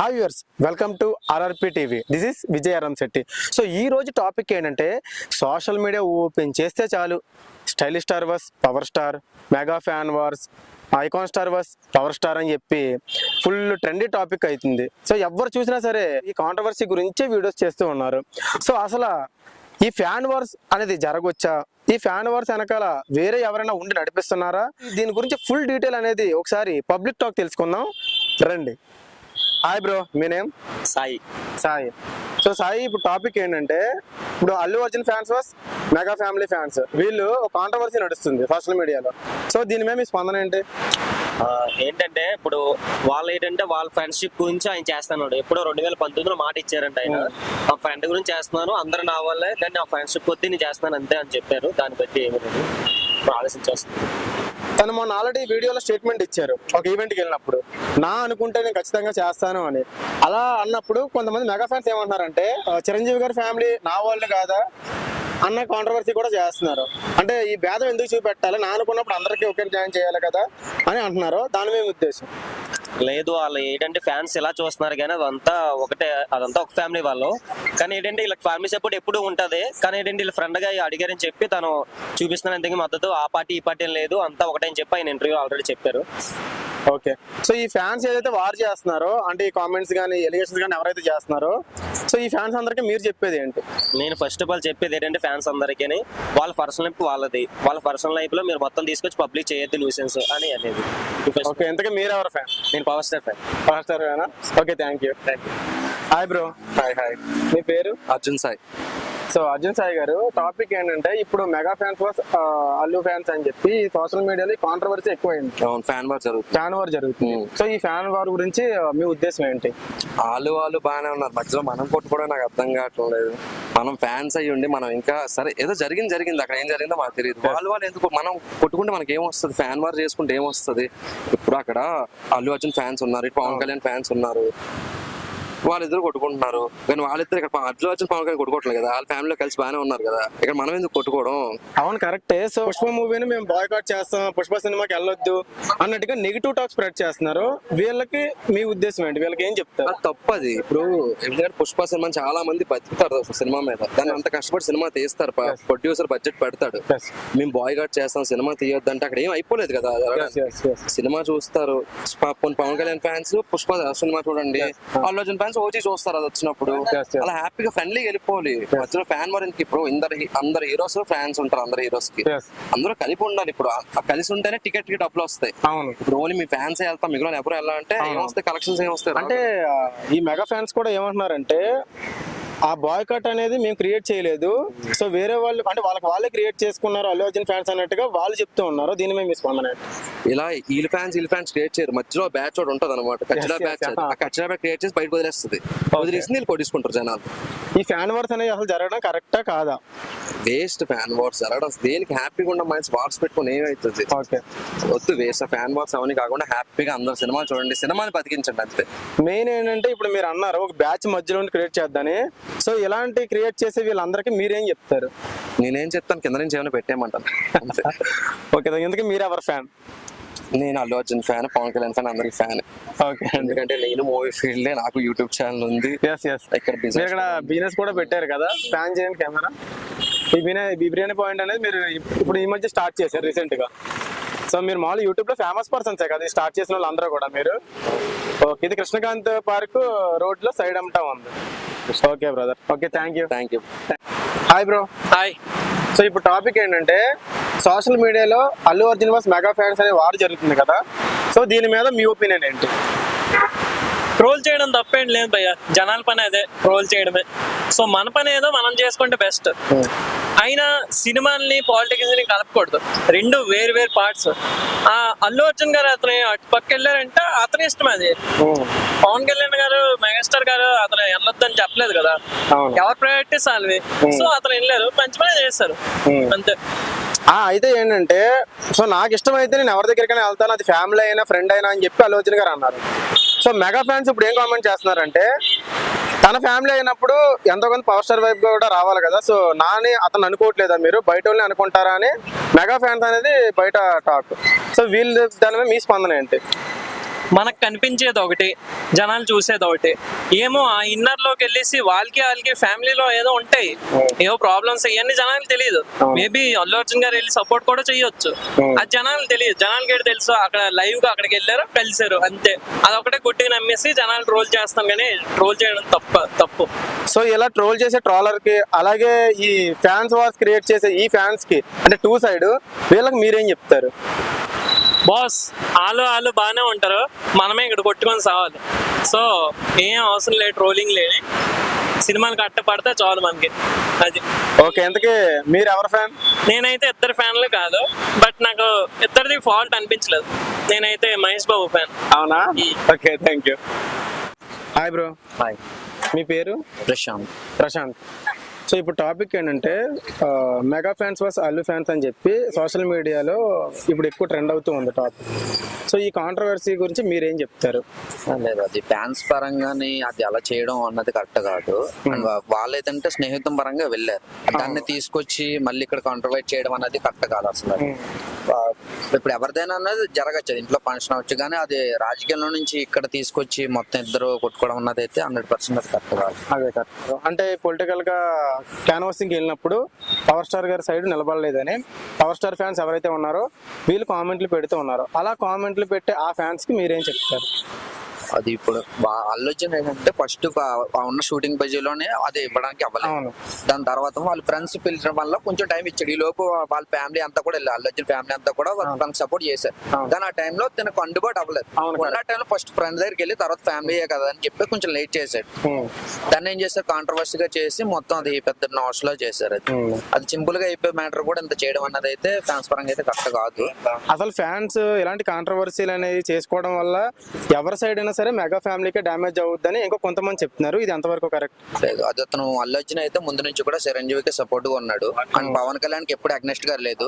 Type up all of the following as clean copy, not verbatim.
Hi viewers, welcome to RRP TV. This is Vijay Aramsetty. So ఈ రోజు topic ఏంటంటే, social media open చేస్తే చాలు stylish star versus power star, mega fan wars, icon star versus power star అని చెప్పి full trendy topic అవుతుంది. So ఎవరు చూసినా సరే ఈ కాంట్రవర్సీ గురించే వీడియోస్ చేస్తూ ఉన్నారు. సో అసలు ఈ ఫ్యాన్ వార్స్ అనేది జరగవచ్చా? ఈ ఫ్యాన్ వార్స్ వెనకాల వేరే ఎవరైనా ఉండి నడిపిస్తున్నారా? దీని గురించి ఫుల్ డీటెయిల్ అనేది ఒకసారి పబ్లిక్ టాక్ తెలుసుకుందాం రండి. హాయ్ బ్రో, మీ నేమ్? సాయి. సో సాయి, ఇప్పుడు టాపిక్ ఏంటంటే, ఇప్పుడు Allu Arjun fans versus mega family fans, వీళ్ళు ఒక కాంట్రవర్సీ నడుస్తుంది సోషల్ మీడియాలో. సో దీని మీద మీ స్పందన ఏంటి? ఏంటంటే ఇప్పుడు వాళ్ళ ఫ్రెండ్షిప్ గురించి ఆయన చేస్తున్నాడు. ఎప్పుడో 2019లో మాట ఇచ్చారంట ఆయన, మా ఫ్రెండ్ గురించి చేస్తున్నాను, అందరు నా వల్లే, కానీ నా ఫ్రెండ్షిప్ కొద్ది నేను చేస్తున్నాను అంతే అని చెప్పారు. దాన్ని బట్టి ఏమి లేదు, ఇప్పుడు ఆలోచించేస్తుంది. తను మొన్న ఆల్రెడీ వీడియోలో స్టేట్మెంట్ ఇచ్చారు ఒక ఈవెంట్కి వెళ్ళినప్పుడు, నా అనుకుంటే నేను ఖచ్చితంగా చేస్తాను అని. అలా అన్నప్పుడు కొంతమంది మెగా ఫ్యాన్స్ ఏమంటున్నారంటే, చిరంజీవి గారి ఫ్యామిలీ నా వాళ్ళు కాదా అన్న కాంట్రవర్సీ కూడా చేస్తున్నారు. అంటే ఈ భేదం ఎందుకు చూపెట్టాలి, నా అనుకున్నప్పుడు అందరికీ ఒకే జాయిన్ చేయాలి కదా అని అంటున్నారు. దాని మీద ఉద్దేశం లేదు, వాళ్ళు ఏంటంటే ఫ్యాన్స్ ఇలా చూస్తున్నారు కానీ అదంతా ఒకటే, అదంతా ఒక ఫ్యామిలీ వాళ్ళు. కానీ ఏంటంటే వీళ్ళకి ఫ్యామిలీ సపోర్ట్ ఎప్పుడు ఉంటది. కానీ ఏంటంటే వీళ్ళ ఫ్రెండ్ గా అడిగారని చెప్పి తను చూపిస్తున్నాను, ఎందుకు మద్దతు ఆ పార్టీ ఈ పార్టీ లేదు, అంతా ఒకటే అని చెప్పి ఆయన ఇంటర్వ్యూ ఆల్రెడీ చెప్పారు. ఓకే. సో ఈ ఫ్యాన్స్ ఏదైతే వార్ చేస్తున్నారో, అంటే ఈ కామెంట్స్ కానీ ఎలిగేషన్స్ కానీ ఎవరైతే చేస్తున్నారో, సో ఈ ఫ్యాన్స్ అందరికీ మీరు చెప్పేది ఏంటి? నేను ఫస్ట్ ఆఫ్ ఆల్ చెప్పేది ఏంటంటే, ఫ్యాన్స్ అందరికీ వాళ్ళ పర్సనల్ లైఫ్ వాళ్ళది, వాళ్ళ పర్సనల్ లైఫ్ లో మీరు మొత్తం తీసుకొచ్చి పబ్లిక్ చేయొద్దు న్యూసెన్స్ అని అనేది. ఓకే, ఎంతగా మీరు ఎవరు ఫ్యాన్? నేను power star fan. Power star ఫ్యానా? Okay, thank you. Hi bro. Hi. మీ పేరు? అర్జున్ సాయి. సో అర్జున్ సాయి గారు, టాపిక్ ఏంటంటే, ఇప్పుడు mega fans versus Allu fans అని చెప్పి సోషల్ మీడియాలో కాంట్రవర్సీ ఎక్కువైంది. ఫ్యాన్ వార్ జరుగుతుంది. సో ఈ ఫ్యాన్ వార్ గురించి మీ ఉద్దేశం ఏంటి? వాళ్ళు బాగానే ఉన్నారు, మధ్యలో మనం కొట్టుకోవడం నాకు అర్థం కావట్లేదు. మనం ఫ్యాన్స్ అయ్యి ఉండి మనం ఇంకా సరే ఏదో జరిగింది, అక్కడ ఏం జరిగిందో మాకు తెలియదు. వాళ్ళు ఎందుకు మనం కొట్టుకుంటే మనకి ఏమొస్తుంది? ఫ్యాన్ వార్ చేసుకుంటే ఏమొస్తుంది? ఇప్పుడు అక్కడ అల్లు అర్జున్ ఫ్యాన్స్ ఉన్నారు, ఇటు పవన్ కళ్యాణ్ ఫ్యాన్స్ ఉన్నారు, వాళ్ళిద్దరు కొట్టుకుంటున్నారు. కానీ వాళ్ళిద్దరు ఇక్కడ అల్లు అర్జున్ పవన్ కళ్యాణ్ కొట్టుకోవట్లేదు కదా, వాళ్ళ ఫ్యామిలీలో కలిసి బాగానే ఉన్నారు కదా, ఇక్కడ మనం ఎందుకు కొట్టుకోవడం? అవును, కరెక్టే. సో పుష్ప మూవీని మేము బాయ్కాట్ చేస్తాం, పుష్ప సినిమాకి వెళ్ళొద్దు అన్నట్టుగా నెగిటివ్ టాక్ స్ప్రెడ్ చేస్తున్నారు. వీళ్ళకి మీ ఉద్దేశం ఏంటి? వీళ్ళకి ఏం చెప్తారు? అది తప్పది. ఇప్పుడు ఎందుకంటే పుష్ప సినిమా చాలా మంది బతుకుతారు సినిమా మీద, దాన్ని అంత కష్టపడి సినిమా తీస్తారు, ప్రొడ్యూసర్ బడ్జెట్ పెడతాడు. మేము బాయ్కాట్ చేస్తాం, సినిమా తీయొద్దు అంటే అక్కడ ఏం అయిపోలేదు కదా. సినిమా చూస్తారు, పవన్ కళ్యాణ్ ఫ్యాన్స్ పుష్ప సినిమా చూడండి, అల్లు అర్జున్ ఫ్యాన్స్ ఓజీ చూస్తారు అది వచ్చినప్పుడు. అలా హ్యాపీగా ఫ్రెండ్లీగా వెళ్ళిపోవాలి. మధ్యలో ఫ్యాన్ వార్ ఇప్పుడు అందరు హీరోస్ ఫ్యాన్స్ ఉంటారు, అందరు హీరోస్ కి అందరూ కలిపి ఉండాలి. ఇప్పుడు కలిసి ఉంటేనే టికెట్ డబ్బులు వస్తాయి. ఇప్పుడు ఓన్లీ మీ ఫ్యాన్స్ వెళ్తాం, మిగిలిన ఎవరు వెళ్ళాలంటే ఏమొస్తాయి? కలెక్షన్స్ ఏమొస్తాయి? అంటే ఈ మెగా ఫ్యాన్స్ కూడా ఏమంటున్నారంటే, ఆ బాయ్కాట్ అనేది మేము క్రియేట్ చేయలేదు, సో వేరే వాళ్ళు అంటే వాళ్ళే క్రియేట్ చేసుకున్నారు అల్లు అర్జున్ ఫ్యాన్స్ అన్నట్టుగా వాళ్ళు చెప్తూ ఉన్నారు. దీని మీద మీ స్పందన? ఇలా వీళ్ళ ఫ్యాన్స్ క్రియేట్ చేయరు, మధ్యలో బ్యాచ్ ఒకటి ఉంటది అనమాట, కచ్చడా బ్యాచ్. కచ్చడా బ్యాచ్ క్రియేట్ చేసి బయట వదిలేస్తుంది, వీళ్ళు కొట్టించుకుంటారు జనాలు. ఈ ఫ్యాన్ వార్స్ అనేది అసలు జరగడం కరెక్టా కాదా? వేస్ట్ ఫ్యాన్ వార్స్ జరగడం. దేనికి హ్యాపీగా ఉన్న మైండ్స్ వార్స్ పెట్టుకుని ఏమవుతుంది? వద్దు, వేస్ట్ ఫ్యాన్ వార్స్ అవన్నీ కాకుండా హ్యాపీగా అందరు సినిమా చూడండి, సినిమాని బతికించండి అంతే. మెయిన్ ఏంటంటే, ఇప్పుడు మీరు అన్నారు ఒక బ్యాచ్ మధ్యలో క్రియేట్ చేద్దాని. సో ఇలాంటి క్రియేట్ చేసే వీళ్ళందరికీ మీరేం చెప్తారు? నేనేం చెప్తాను, కింద నుంచి ఏమైనా పెట్టేయమంటాను. ఓకే, ఎందుకు మీరు ఎవరు ఫ్యాన్? నేను అల్లు అర్జున్ ఫ్యాన్, పవన్ కళ్యాణ్ ఫ్యాన్, అందరికి ఫ్యాన్. ఓకే, ఎందుకంటే నేను మూవీ ఫీల్డ్, నాకు యూట్యూబ్ ఛానల్ ఉంది. ఇక్కడ బిజినెస్ కూడా పెట్టారు కదా, ప్లాన్ చేయండి కెమెరా. ఈ బిర్యానీ పాయింట్ అనేది మీరు ఇప్పుడు ఈ మధ్య స్టార్ట్ చేశారు రీసెంట్ గా. సో మీరు మామూలు యూట్యూబ్ లో ఫేమస్ పర్సన్సే కదా స్టార్ట్ చేసిన వాళ్ళు అందరూ కూడా మీరు. ఓకే, ఇది కృష్ణకాంత్ పార్క్ రోడ్ లో సైడ్ అమ్మటా ఉంది. Okay brother, okay, thank you. Hi bro. Hi. So ఇప్పుడు టాపిక్ ఏంటంటే, సోషల్ మీడియాలో Allu Arjun versus mega fans అనే వార్ జరుగుతుంది కదా. సో దీని మీద మీ ఒపీనియన్ ఏంటి? ట్రోల్ చేయడం తప్పేం లేదు భయ్య, జనాల పని అదే ట్రోల్ చేయడమే. సో మన పని ఏదో మనం చేసుకుంటే బెస్ట్. అయినా సినిమాల్ని పాలిటిక్స్ ని కలపకూడదు, రెండు వేరు పార్ట్స్. అల్లు అర్జున్ గారు అతను అటు పక్క వెళ్ళారంటే అతని ఇష్టం అది. పవన్ కళ్యాణ్ గారు, మెగాస్టార్ గారు అతను వెళ్ళొద్దని చెప్పలేదు కదా, ఎవరి ప్రయారిటీస్ వాళ్ళవి. సో అతను వెళ్ళారు, మంచి పని చేస్తారు అంతే. అయితే ఏంటంటే, సో నాకు ఇష్టం అయితే నేను ఎవరి దగ్గరికైనా వెళ్తాను, అది ఫ్యామిలీ అయినా ఫ్రెండ్ అయినా అని చెప్పి అల్లు అర్జున్ గారు అన్నారు. సో మెగా ఫ్యాన్స్ ఇప్పుడు ఏం కామెంట్ చేస్తున్నారంటే, తన ఫ్యామిలీ అయినప్పుడు ఎంతో కొంత పవర్ స్టార్ వైపు కూడా రావాలి కదా, సో నాని అతను అనుకోవట్లేదా, మీరు బయట వాళ్ళని అనుకుంటారా అని మెగా ఫ్యాన్స్ అనేది బయట టాక్. సో వీళ్ళు దాని మీద మీ స్పందన ఏంటి? మనకు కనిపించేది ఒకటి, జనాలు చూసేది ఒకటి. ఏమో ఆ ఇన్నర్ లోకి వెళ్ళేసి వాళ్ళకి ఫ్యామిలీలో ఏదో ఉంటాయి, ఏవో ప్రాబ్లమ్స్, ఇవన్నీ జనాలకు తెలియదు. మేబీ అల్లు అర్జున్ గారు వెళ్ళి సపోర్ట్ కూడా చేయొచ్చు, అది జనాలకు తెలియదు. జనాలకి ఏంటి తెలుసు, అక్కడ లైవ్ గా అక్కడికి వెళ్ళారు, కలిసారు, అంతే. అదొకటే గుడ్డిగా నమ్మేసి జనాలు ట్రోల్ చేస్తాం, కానీ ట్రోల్ చేయడం తప్పు. సో ఇలా ట్రోల్ చేసే ట్రోలర్ కి, అలాగే ఈ ఫ్యాన్స్ వార్స్ క్రియేట్ చేసే ఈ ఫ్యాన్స్ కి, అంటే టూ సైడ్, వీళ్ళకి మీరేం చెప్తారు? బాస్ వాళ్ళు బాగానే ఉంటారు, మనమే ఇక్కడ కొట్టుకొని సావాలి. సో ఏం అవసరం లేదు ట్రోలింగ్ లేని, సినిమాలు కట్టపడితే చాలు మనకి, అది. ఓకే, ఇంతకీ మీరు ఎవరి ఫ్యాన్? నేనైతే ఇద్దరు ఫ్యాన్లు కాదు, బట్ నాకు ఇద్దరిది ఫాల్ట్ అనిపించలేదు. నేనైతే మహేష్ బాబు ఫ్యాన్. అవునా? Okay, thank you. Hi bro. Hi, మీ పేరు? ప్రశాంత్. సో ఇప్పుడు టాపిక్ ఏంటంటే mega fans versus Allu fans అని చెప్పి సోషల్ మీడియాలో ఇప్పుడు ఎక్కువ ట్రెండ్ అవుతూ ఉంది టాపిక్. సో ఈ కాంట్రవర్సీ గురించి మీరేం చెప్తారు? లేదు, అది ఫ్యాన్స్ పరంగానే అది అలా చేయడం అన్నది కరెక్ట్ కాదు. అండ్ వాళ్ళైతే స్నేహితం పరంగా వెళ్ళారు, దాన్ని తీసుకొచ్చి మళ్ళీ ఇక్కడ కాంట్రవర్ట్ చేయడం అనేది కరెక్ట్ కాదు అసలు. ఇప్పుడు ఎవరిదైనా అన్నది జరగచ్చు, ఇంట్లో ఫంక్షన్ అవచ్చు, కానీ అది రాజకీయంలో నుంచి ఇక్కడ తీసుకొచ్చి మొత్తం ఇద్దరు కొట్టుకోవడం అన్నది అయితే 100% అది కరెక్ట్ కాదు. అదే కరెక్ట్. అంటే పొలిటికల్ గా క్యాన్వాసింగ్ వెళ్ళినప్పుడు పవర్ స్టార్ గారి సైడ్ నిలబడలేదని పవర్ స్టార్ ఫ్యాన్స్ ఎవరైతే ఉన్నారో వీళ్ళు కామెంట్లు పెడుతూ ఉన్నారు. అలా కామెంట్లు పెట్టే ఆ ఫ్యాన్స్ కి మీరేం చెప్తారు? అది ఇప్పుడు అల్లు అర్జున్ ఏంటంటే ఫస్ట్ ఉన్న షూటింగ్ బడ్జెట్లోనే అది ఇవ్వడానికి అవ్వలేదు. దాని తర్వాత వాళ్ళ ఫ్రెండ్స్ పిలిచడం వల్ల కొంచెం టైం ఇచ్చాడు. ఈ లోపు వాళ్ళ ఫ్యామిలీ అంతా కూడా వెళ్ళారు, అల్లు అర్జున్ ఫ్యామిలీ అంతా కూడా వాళ్ళ ఫ్రెండ్స్ సపోర్ట్ చేశారు. కానీ ఆ టైంలో తనకు అందుబాటు అవ్వలేదు. ఉన్న టైంలో ఫస్ట్ ఫ్రెండ్ దగ్గరికి వెళ్ళి తర్వాత ఫ్యామిలీయే కదా అని చెప్పి కొంచెం లేట్ చేశాడు. దాన్ని ఏం చేశారు, కాంట్రవర్సీగా చేసి మొత్తం అది పెద్ద నాష్ లో చేశారు. అది సింపుల్ గా అయిపోయే మ్యాటర్ కూడా ఇంత చేయడం అన్నది అయితే ఫ్యాన్స్ పరంగా అయితే కరెక్ట్ కాదు. అసలు ఫ్యాన్స్ ఇలాంటి కాంట్రవర్సీలు అనేది చేసుకోవడం వల్ల ఎవరి సైడ్ అయినా సరే మెగా ఫ్యామిలీకి డ్యామేజ్ అవుతుందని ఇంకో కొంతమంది చెప్తున్నారు. ఇది ఎంతవరకు కరెక్ట్? అది అతను అల్లు అర్జున్ అయితే ముందు నుంచి కూడా చిరంజీవికి సపోర్ట్ గా ఉన్నాడు. అండ్ పవన్ కళ్యాణ్ కి ఎప్పుడు అగ్నెస్ట్ గా లేదు,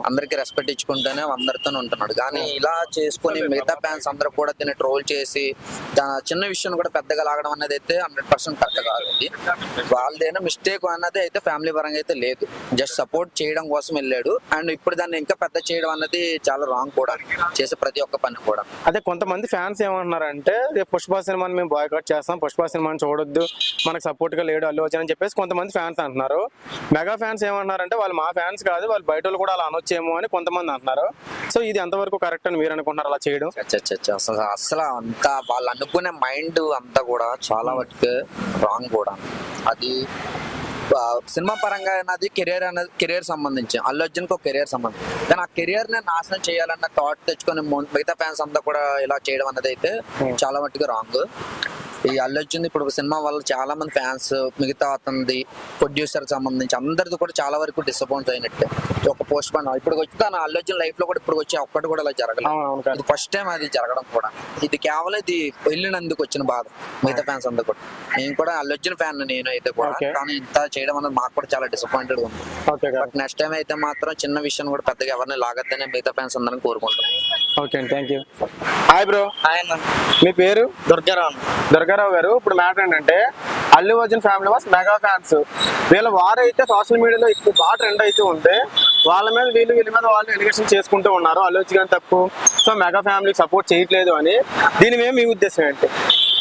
అందరికి రెస్పెక్ట్ ఇచ్చుకుంటూనే అందరితో ఉంటున్నాడు. కానీ ఇలా చేసుకుని మిగతా ఫ్యాన్స్ అందరూ కూడా దీన్ని ట్రోల్ చేసి చిన్న విషయం కూడా పెద్దగా లాగడం అనేది అయితే 100% కరెక్ట్ కాదు. వాళ్ళదైనా మిస్టేక్ అన్నది అయితే ఫ్యామిలీ పరంగా అయితే లేదు, జస్ట్ సపోర్ట్ చేయడం కోసం వెళ్ళాడు. అండ్ ఇప్పుడు దాన్ని ఇంకా పెద్ద చేయడం అన్నది చాలా రాంగ్ కూడా, చేసే ప్రతి ఒక్క పని కూడా. అదే కొంతమంది ఫ్యాన్స్ ఏమంటున్నారంటే పుష్ప సినిమాని మేము బాయ్కాట్ చేస్తాం, పుష్ప సినిమాని చూడొద్దు, మనకు సపోర్ట్ గా లేడు అల్లు అర్జున్ అని చెప్పేసి కొంతమంది ఫ్యాన్స్ అంటున్నారు. మెగా ఫ్యాన్స్ ఏమంటున్నారంటే వాళ్ళు మా ఫ్యాన్స్ కాదు, వాళ్ళు బయట వాళ్ళు కూడా అలా అనొచ్చేమో అని కొంతమంది అంటున్నారు. సో ఇది ఎంతవరకు కరెక్ట్ అని మీరు అనుకుంటున్నారు అలా చేయడం? అసలు అంతా వాళ్ళు అనుకునే మైండ్ అంతా కూడా చాలా వరకు రాంగ్ కూడా. అది సినిమా పరంగా అనేది కెరియర్ సంబంధించి అల్లు అర్జున్ కు కెరియర్ సంబంధించి, కానీ ఆ కెరియర్ ని నాశనం చేయాలన్న థాట్ తెచ్చుకొని మిగతా ఫ్యాన్స్ అంతా కూడా ఇలా చేయడం అనేది అయితే చాలా మట్టుగా రాంగ్. ఈ అల్లు అర్జున్ ఇప్పుడు సినిమా వల్ల చాలా మంది ఫ్యాన్స్, మిగతా అతనిది ప్రొడ్యూసర్ సంబంధించి అందరిది కూడా చాలా వరకు డిసప్పాయింట్ అయినట్టే. ఒక పోస్ట్ పోన్ ఇప్పుడు వచ్చి తన అల్లు అర్జున్ లైఫ్ లో కూడా ఇప్పుడు వచ్చి ఒక్కటి కూడా ఇలా జరగలేదు. ఇది ఫస్ట్ టైం అది జరగడం కూడా. ఇది కేవలం ఇది వెళ్ళినందుకు వచ్చిన బాధ మిగతా ఫ్యాన్స్ అందరూ కూడా. నేను కూడా అల్లు అర్జున్ ఫ్యాన్ నేను అయితే కూడా, కానీ ఇంత చేయడం అనేది మాకు కూడా చాలా డిసప్పాయింటెడ్ ఉంది. బట్ నెక్స్ట్ టైం అయితే మాత్రం చిన్న విషయం కూడా పెద్దగా ఎవరిని లాగద్దని మిగతా ఫ్యాన్స్ అందరం కోరుకుంటాం. Okay, thank you. Hi bro. మీ పేరు? దుర్గారావు గారు. ఇప్పుడు మ్యాటర్ ఏంటంటే Allu Arjun family versus mega fans, వీళ్ళ వారైతే సోషల్ మీడియాలో ఇప్పుడు బాగా ట్రెండ్ అయితే ఉంటే వాళ్ళ మీద వీళ్ళ మీద వాళ్ళు ఎలిగేషన్ చేసుకుంటూ ఉన్నారు, అల్లు అర్జున్ గారు తప్పు, సో మెగా ఫ్యామిలీకి సపోర్ట్ చేయట్లేదు అని. దీని మీద మీ ఉద్దేశం ఏంటి?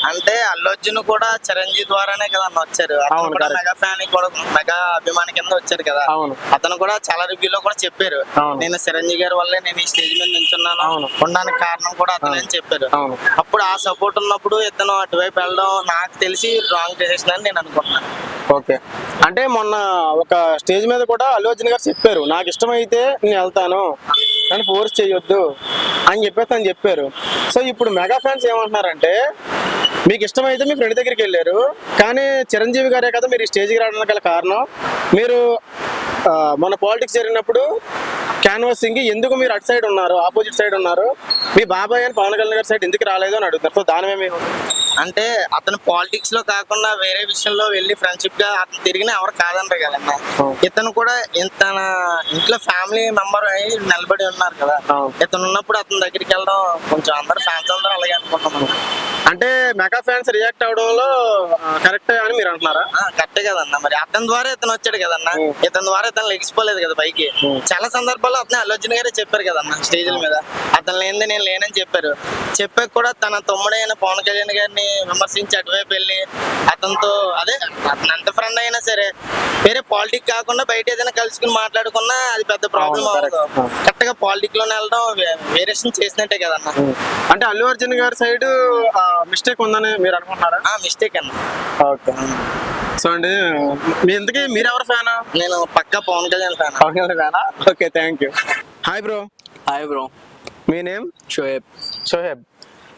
అంటే అల్లు అర్జున్ కూడా చిరంజీవి ద్వారానే కదా వచ్చారు, అతను కూడా మెగా ఫ్యాన్ కూడా మెగా అభిమాని కింద వచ్చారు కదా. అతను కూడా చాలా రివ్యూలో కూడా చెప్పారు, నేను చిరంజీవి గారి వల్లే నేను ఈ స్టేజ్ మీద నిల్చున్నాను, ఉండడానికి కారణం కూడా అతనే అని చెప్పారు. అప్పుడు ఆ సపోర్ట్ ఉన్నప్పుడు ఇతను అటువైపు వెళ్ళడం నాకు తెలిసి రాంగ్ డెసిషన్ అని నేను అనుకుంటున్నాను. ఓకే, అంటే మొన్న ఒక స్టేజ్ మీద కూడా అల్లు అర్జున్ గారు చెప్పారు, నాకు ఇష్టమైతే నేను వెళ్తాను కానీ ఫోర్స్ చేయొద్దు అని చెప్పారు. సో ఇప్పుడు మెగా ఫ్యాన్స్ ఏమంటున్నారంటే మీకు ఇష్టమైతే మీ ఫ్రెండ్ దగ్గరికి వెళ్ళారు, కానీ చిరంజీవి గారే కదా మీరు ఈ స్టేజ్కి రావడానికి గల కారణం, మీరు మన పాలిటిక్స్ జరిగినప్పుడు క్యాన్వాసింగ్ ఎందుకు మీరు అటు సైడ్ ఉన్నారు, ఆపోజిట్ సైడ్ ఉన్నారు, మీ బాబాయ్ అని పవన్ కళ్యాణ్ గారి సైడ్ ఎందుకు రాలేదు అని అడుగుతారు. సో దాని మేము అంటే అతను పాలిటిక్స్ లో కాకుండా వేరే విషయంలో వెళ్ళి ఫ్రెండ్షిప్ గా అతను తిరిగిన ఎవరు కాదంటారు కదన్న. ఇతను కూడా తన ఇంట్లో ఫ్యామిలీ మెంబర్ అయి నిలబడి ఉన్నారు కదా. ఇతను ఉన్నప్పుడు అతని దగ్గరికి వెళ్ళడం కొంచెం అందరు ఫ్యాన్స్ అందరూ అలాగే అనుకుంటున్నాం. అంటే మెగా ఫ్యాన్స్ రియాక్ట్ అవడంలో కరెక్ట్ అని మీరు అంటున్నారా? కరెక్టే కదన్న. మరి అతని ద్వారా ఇతను వచ్చాడు కదన్న. ఇతని ద్వారా ఇతను లెగిసిపోలేదు కదా పైకి. చాలా సందర్భాల్లో అతను అల్లు అర్జున్ గారే చెప్పారు కదన్న స్టేజ్ల మీద, అతను లేనిది నేను లేనని చెప్పారు. చెప్పాక కూడా తన తమ్ముడైన పవన్ కళ్యాణ్ గారిని విమర్శించి అటువైపు వెళ్ళి అతనితో అదే అతను ఎంత ఫ్రెండ్ అయినా సరే వేరే పాలిటిక్ కాకుండా బయట ఏదైనా కలుసుకుని మాట్లాడుకున్నా అది పెద్ద ప్రాబ్లం అవ్వదు. కరెక్ట్ గా పాలిటిక్ లోనే వెళ్ళడం వేరియేషన్ చేసినట్టే కదన్న. అంటే అల్లు అర్జున్ గారి సైడ్ మిస్టేక్ ఉందని మీరు అనుకుంటున్నారా? మిస్టేక్ అన్న. ఓకే. సో అండి మీ ఇంతకీ మీరు ఎవరు ఫ్యాన్? నేను పక్కా పవన్ కళ్యాణ్ ఫ్యాన్. పవన్ కళ్యాణ్ ఫ్యానా? Okay, thank you. Hi bro. Hi bro. మీ నేమ్? షోయబ్. షోహెబ్.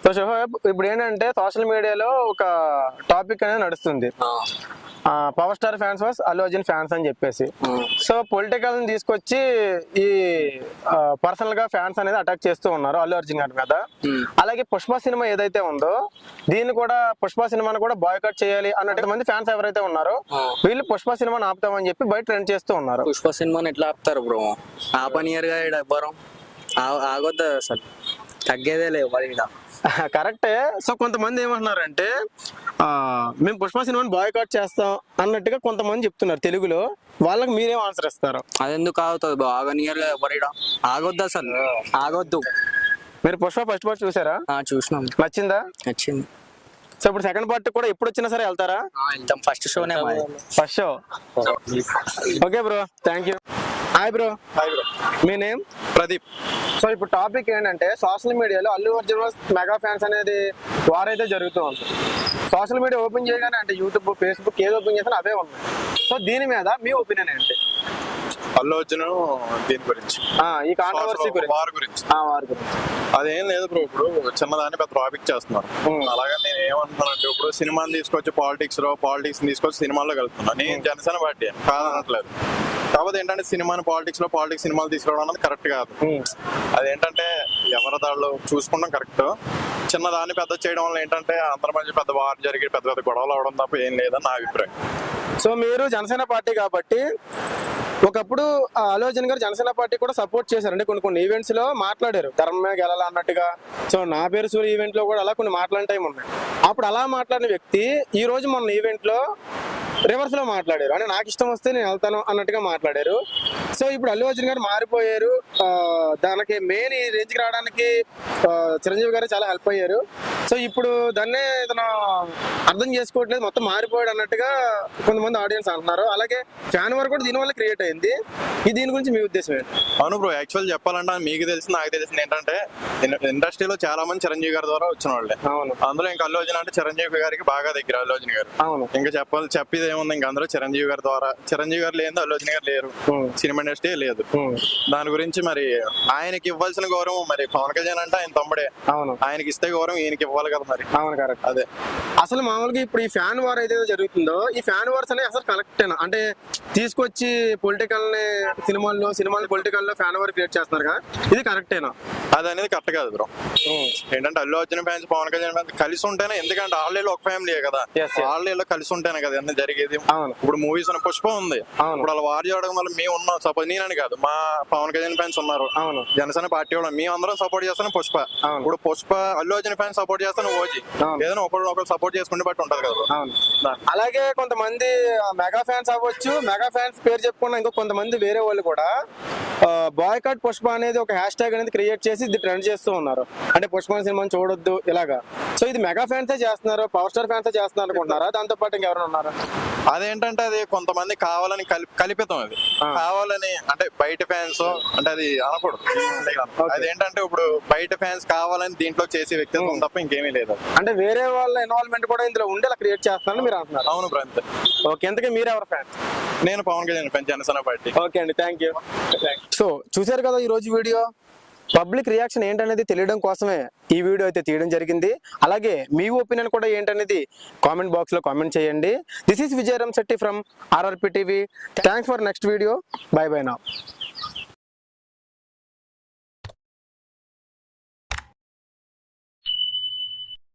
సో షోహెబ్, ఇప్పుడు ఏంటంటే సోషల్ మీడియాలో ఒక టాపిక్ అనేది నడుస్తుంది, power star fans versus Allu Arjun fans అని చెప్పేసి. సో పొలిటికల్ తీసుకొచ్చి ఈ పర్సనల్ గా ఫ్యాన్స్ అనేది అటాక్ చేస్తూ ఉన్నారు అల్లు అర్జున్ గారి మీద. అలాగే పుష్ప సినిమా ఏదైతే ఉందో దీన్ని కూడా పుష్ప సినిమాను కూడా బాయ్కాట్ చేయాలి అన్నట్టు మంది ఫ్యాన్స్ ఎవరైతే ఉన్నారో వీళ్ళు పుష్ప సినిమాని ఆపుతామని చెప్పి బయట ట్రెండ్ చేస్తూ ఉన్నారు. పుష్ప సినిమాని ఎట్లా ఆపుతారు బ్రో? ఆ పని ఇయర్ గా ఎవ్వరం ఆగొద్దా అసలు, తగ్గేదే లేవు మరి. కరెక్టే. సో కొంతమంది ఏమంటున్నారంటే మేము పుష్ప సినిమాని బాయ్కాట్ చేస్తాం అన్నట్టుగా కొంతమంది చెప్తున్నారు తెలుగులో. వాళ్ళకి మీరేం ఆన్సర్ ఇస్తారు? అదెందుకు ఆగుతుంది బ్రో? ఆగనియర్గా ఎవరిడా ఆగొద్దు, అసలు ఆగొద్దు. మీరు పుష్ప ఫస్ట్ పార్ట్ చూసారా? చూసినాం. నచ్చిందా? నచ్చింది. సో ఇప్పుడు సెకండ్ పార్ట్ కూడా ఎప్పుడు వచ్చినా సరే వెళ్తారా? వెళ్తాం. ఫస్ట్ షోనే first show. Okay bro, thank you. Hi bro. Hi bro. మీ నేమ్? ప్రదీప్. సో ఇప్పుడు టాపిక్ ఏంటంటే సోషల్ మీడియాలో అల్లు అర్జున్ మెగా ఫ్యాన్స్ అనేది వారైతే జరుగుతూ ఉంటుంది. సోషల్ మీడియా ఓపెన్ చేయగానే అంటే యూట్యూబ్, ఫేస్బుక్ ఏది ఓపెన్ చేసినా అవే ఉన్నాయి. సో దీని మీద మీ ఒపీనియన్ ఏంటి? అల్లు అర్జున్ దీని గురించి, ఈ కాంట్రవర్సీ గురించి, వార్ గురించి. వార్ గురించి అదేం లేదు బ్రో. ఇప్పుడు చిన్నదాన్ని పెద్ద టాపిక్ చేస్తున్నారు. అలాగే నేను ఏమంటున్నానంటే ఇప్పుడు సినిమాని తీసుకొచ్చి పాలిటిక్స్ తీసుకొచ్చి సినిమాల్లో కలుపుతున్నాను. నేను జనసేన పార్టీ కాదనట్లేదు. కాకపోతే ఏంటంటే సినిమాని పాలిటిక్స్ సినిమాలు తీసుకురావడం అనేది కరెక్ట్ కాదు. అదేంటంటే ఎవరి దాళ్ళు చూసుకుంటాం కరెక్ట్. చిన్నదాన్ని పెద్ద చేయడం వల్ల ఏంటంటే అందరి మధ్య పెద్ద వార్ జరిగి పెద్ద పెద్ద గొడవలు అవడం తప్ప ఏం లేదని నా అభిప్రాయం. సో మీరు జనసేన పార్టీ కాబట్టి ఒకప్పుడు అల్లు అర్జున్ గారు జనసేన పార్టీ కూడా సపోర్ట్ చేశారు. అంటే కొన్ని ఈవెంట్స్ లో మాట్లాడారు ధర్మమే గెలాలి అన్నట్టుగా. సో నా పేరు సూర్య ఈవెంట్ లో కూడా అలా కొన్ని మాట్లాడిన టైం ఉన్నాయి. అప్పుడు అలా మాట్లాడిన వ్యక్తి ఈ రోజు మొన్న ఈవెంట్ లో రివర్స్ లో మాట్లాడారు. అంటే నాకు ఇష్టం వస్తే నేను వెళ్తాను అన్నట్టుగా మాట్లాడారు. సో ఇప్పుడు అల్లు అర్జున్ గారు మారిపోయారు. దానికి మెయిన్ ఈ రేంజ్కి రావడానికి చిరంజీవి గారు చాలా హెల్ప్ అయ్యారు. సో ఇప్పుడు దాన్నే తను అర్థం చేసుకోవట్లేదు, మొత్తం మారిపోయాడు అన్నట్టుగా కొంతమంది ఆడియన్స్ అంటున్నారు. అలాగే ఫ్యాన్ వార్ కూడా దీనివల్ల క్రియేట్ అయింది. దీని గురించి మీ ఉద్దేశం ఏంటి? అవును బ్రో, యాక్చువల్ చెప్పాలంటే మీకు తెలిసింది నాకు తెలిసింది ఏంటంటే ఇండస్ట్రీలో చాలా మంది చిరంజీవి గారి ద్వారా వచ్చిన వాళ్ళే. అవును. అందులో ఇంకా అల్లు అర్జున్ అంటే చిరంజీవి గారికి బాగా దగ్గర అల్లు అర్జున్ గారు. అవును. ఇంకా చెప్పేది ఏముంది, ఇంకా అందరూ చిరంజీవి గారి ద్వారా. చిరంజీవి గారు లేదు, అల్లు అర్జున్ గారు లేరు, సినిమా ఇండస్ట్రీ లేదు. దాని గురించి మరి ఆయనకి ఇవ్వాల్సిన గౌరవం మరి పవన్ కళ్యాణ్ అంటే ఆయన తమ్ముడే. అవును. ఆయనకి ఇస్తే గౌరవం ఈయనకి ఇవ్వాలి కదా మరి. అవును, కరెక్ట్. అదే అసలు మామూలుగా ఇప్పుడు ఈ ఫ్యాన్ వార్ ఏదైతే జరుగుతుందో ఈ ఫ్యాన్ వార్స్ అనేవి అసలు కరెక్టేనా? అంటే తీసుకొచ్చి పొలిటికల్ సినిమాల్లో పొలిటికల్ లో ఫ్యాన్ వార్ క్రియేట్ చేస్తున్నారు కదా, ఇది కరెక్టేనా? అది అనేది కరెక్ట్ కాదు బ్రో. ఏంటంటే అల్లు అర్జున్ ఫ్యాన్స్ పవన్ కళ్యాణ్ ఫ్యాన్స్ కలిసి ఉంటేనే, ఎందుకంటే ఆల్రెడీ ఒక ఫ్యామిలీయే కదా, ఆల్రెడీ కలిసి ఉంటేనే కదా అన్ని జరిగేది. ఇప్పుడు మూవీస్ పుష్ప ఉంది, ఇప్పుడు వాళ్ళ వార్ చేయడం వల్ల మేము ఉన్నాం. సపోజ్ నేనని కాదు, మా పవన్ కళ్యాణ్ ఫ్యాన్స్ ఉన్నారు, జనసేన పార్టీ వాళ్ళు, మేము అందరం సపోర్ట్ చేస్తాను పుష్ప. ఇప్పుడు పుష్ప అల్లు అర్జున్ ఫ్యాన్స్ సపోర్ట్ చేస్తాను ఓజీ. ఏదైనా ఒకరు సపోర్ట్ చేసుకుంటే బట్టి ఉంటది కదా. అలాగే కొంతమంది మెగా ఫ్యాన్స్ అవ్వచ్చు, మెగా ఫ్యాన్స్ పేరు చెప్పుకున్న ఇంకో కొంతమంది వేరే వాళ్ళు కూడా బాయ్కాట్ పుష్ప అనేది ఒక హ్యాష్ ట్యాగ్ అనేది క్రియేట్ చేసి ఇది ట్రెండ్ చేస్తూ ఉన్నారు. అంటే పుష్ప సినిమాని చూడొద్దు ఇలాగా. సో ఇది మెగా ఫ్యాన్సే చేస్తున్నారు, పవర్ స్టార్ ఫ్యాన్సే చేస్తున్నారు అనుకుంటున్నారా? దాంతో పాటు ఇంకెవరైనా ఉన్నారా? అదేంటంటే అది కొంతమంది కావాలని కల్పితం. అది కావాలని అంటే బయట ఫ్యాన్స్ అంటే అది అనకూడదు. అదేంటంటే ఇప్పుడు బయట ఫ్యాన్స్ కావాలని దీంట్లో చేసే వ్యక్తిత్వం తప్ప ఇంకేమీ లేదు. అంటే వేరే వాళ్ళ ఇన్వాల్వ్మెంట్ కూడా ఇందులో ఉండేలా క్రియేట్ చేస్తానని మీరు అంటున్నారు? అవును బ్రో, అంతే. ఓకే, ఎందుకే మీరు ఎవరు ఫ్యాన్? నేను Pawan Kalyan fan, Janasena party. Okay అండి, థ్యాంక్ యూ. సో చూసారు కదా ఈ రోజు వీడియో. పబ్లిక్ రియాక్షన్ ఏంటనేది తెలియడం కోసమే ఈ వీడియో అయితే తీయడం జరిగింది. అలాగే మీ ఒపీనియన్ కూడా ఏంటనేది కామెంట్ బాక్స్ లో కామెంట్ చేయండి. This is Vijay Ramasetti from RRP TV. Thanks for next video. By by now.